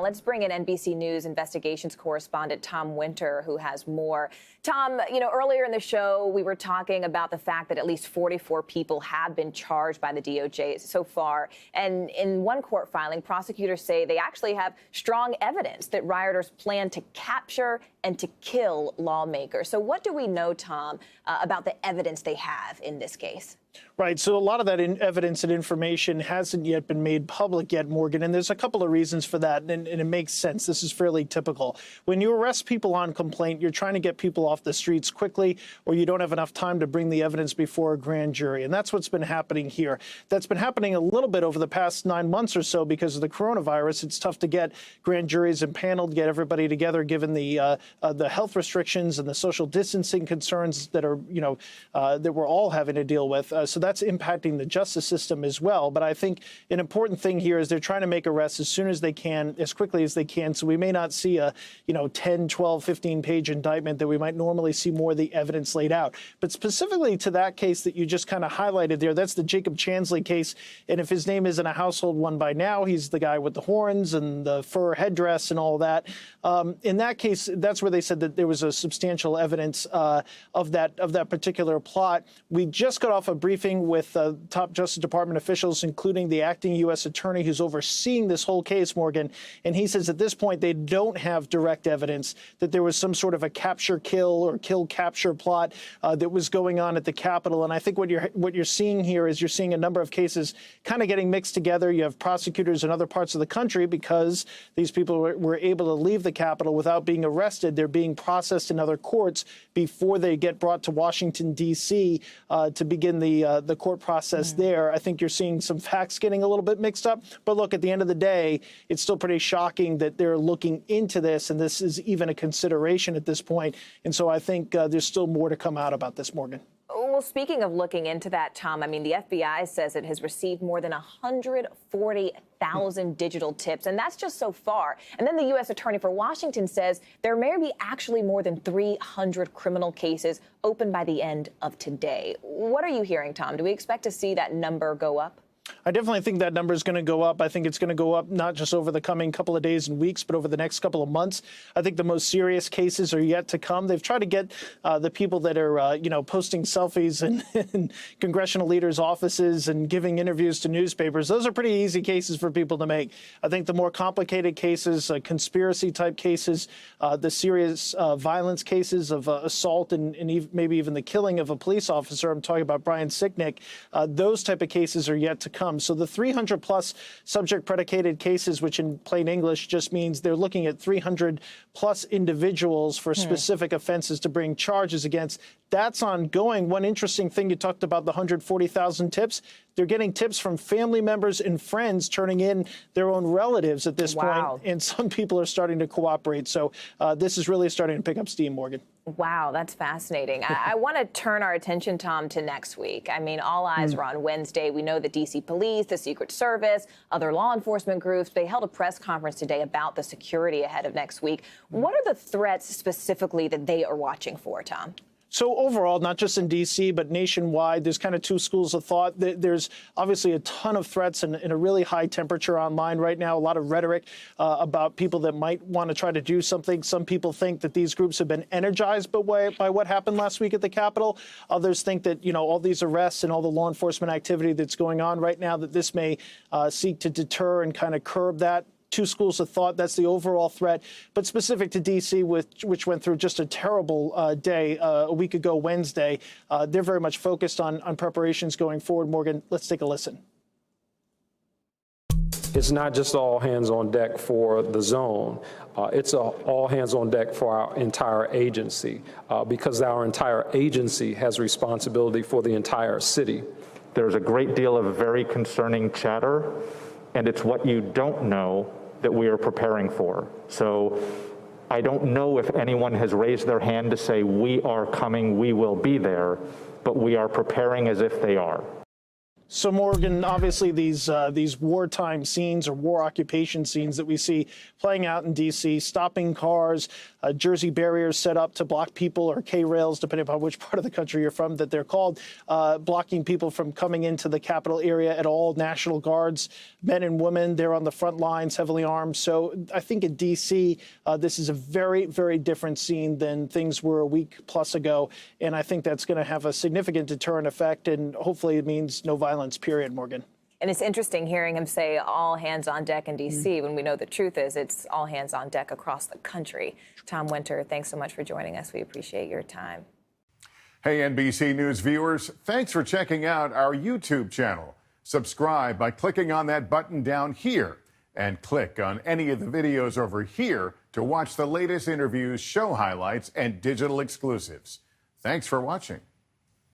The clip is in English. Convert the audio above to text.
Let's bring in NBC News investigations correspondent Tom Winter, who has more. Tom, earlier in the show, we were talking about the fact that at least 44 people have been charged by the DOJ so far. And in one court filing, prosecutors say they actually have strong evidence that rioters plan to capture and to kill lawmakers. So what do we know, Tom, about the evidence they have in this case? Right. So a lot of that evidence and information hasn't yet been made public yet, Morgan. And there's a couple of reasons for that. And it makes sense. This is fairly typical. When you arrest people on complaint, you're trying to get people off the streets quickly, or you don't have enough time to bring the evidence before a grand jury. And that's what's been happening here. That's been happening a little bit over the past 9 months or so because of the coronavirus. It's tough to get grand juries impaneled, get everybody together, given the health restrictions and the social distancing concerns that are, that we're all having to deal with. So that's impacting the justice system as well. But I think an important thing here is they're trying to make arrests as soon as they can, as quickly as they can. So we may not see a, 10, 12, 15-page indictment that we might normally see more of the evidence laid out. But specifically to that case that you just kind of highlighted there, that's the Jacob Chansley case. And if his name isn't a household one by now, he's the guy with the horns and the fur headdress and all that. In that case, that's where they said that there was a substantial evidence of that particular plot. We just got off a briefing with top Justice Department officials, including the acting U.S. attorney who's overseeing this whole case, Morgan. And he says at this point they don't have direct evidence that there was some sort of a capture-kill or kill-capture plot that was going on at the Capitol. And I think what you're seeing here is you're seeing a number of cases kind of getting mixed together. You have prosecutors in other parts of the country because these people were able to leave the Capitol without being arrested. They're being processed in other courts before they get brought to Washington, D.C. To begin the court process there. I think you're seeing some facts getting a little bit mixed up. But look, at the end of the day, it's still pretty shocking that they're looking into this, and this is even a consideration at this point. And so I think there's still more to come out about this, Morgan. Well, speaking of looking into that, Tom, the FBI says it has received more than 140,000 digital tips, and that's just so far. And then the U.S. Attorney for Washington says there may be actually more than 300 criminal cases open by the end of today. What are you hearing, Tom? Do we expect to see that number go up? I definitely think that number is going to go up. I think it's going to go up not just over the coming couple of days and weeks, but over the next couple of months. I think the most serious cases are yet to come. They've tried to get the people that are, posting selfies in congressional leaders' offices and giving interviews to newspapers. Those are pretty easy cases for people to make. I think the more complicated cases, conspiracy-type cases, the serious violence cases of assault and maybe even the killing of a police officer, I'm talking about Brian Sicknick, those type of cases are yet to come. So the 300-plus subject-predicated cases, which in plain English just means they're looking at 300-plus individuals for specific offenses to bring charges against, that's ongoing. One interesting thing, you talked about the 140,000 tips. They're getting tips from family members and friends turning in their own relatives at this point, and some people are starting to cooperate. So this is really starting to pick up steam, Morgan. Wow, that's fascinating. I want to turn our attention, Tom, to next week. I mean, all eyes are on Wednesday. We know the D.C. Police, the Secret Service, other law enforcement groups, they held a press conference today about the security ahead of next week. What are the threats specifically that they are watching for, Tom? So overall, not just in D.C., but nationwide, there's kind of two schools of thought. There's obviously a ton of threats and a really high temperature online right now, a lot of rhetoric about people that might want to try to do something. Some people think that these groups have been energized by what happened last week at the Capitol. Others think that, all these arrests and all the law enforcement activity that's going on right now, that this may seek to deter and kind of curb that. Two schools of thought. That's the overall threat. But specific to D.C., which went through just a terrible day a week ago Wednesday, they're very much focused on preparations going forward. Morgan, let's take a listen. It's not just all hands on deck for the zone. It's all hands on deck for our entire agency because our entire agency has responsibility for the entire city. There's a great deal of very concerning chatter, and it's what you don't know that we are preparing for. So I don't know if anyone has raised their hand to say, we are coming, we will be there, but we are preparing as if they are. So, Morgan, obviously these wartime scenes or war occupation scenes that we see playing out in D.C., stopping cars, Jersey barriers set up to block people, or K-rails, depending upon which part of the country you're from, that they're called, blocking people from coming into the Capitol area at all. National Guards, men and women, they're on the front lines, heavily armed. So I think in D.C., this is a very, very different scene than things were a week plus ago. And I think that's going to have a significant deterrent effect, and hopefully it means no violence. Period, Morgan. And it's interesting hearing him say all hands on deck in D.C. when we know the truth is it's all hands on deck across the country. Tom Winter, thanks so much for joining us. We appreciate your time. Hey, NBC News viewers, thanks for checking out our YouTube channel. Subscribe by clicking on that button down here and click on any of the videos over here to watch the latest interviews, show highlights, and digital exclusives. Thanks for watching.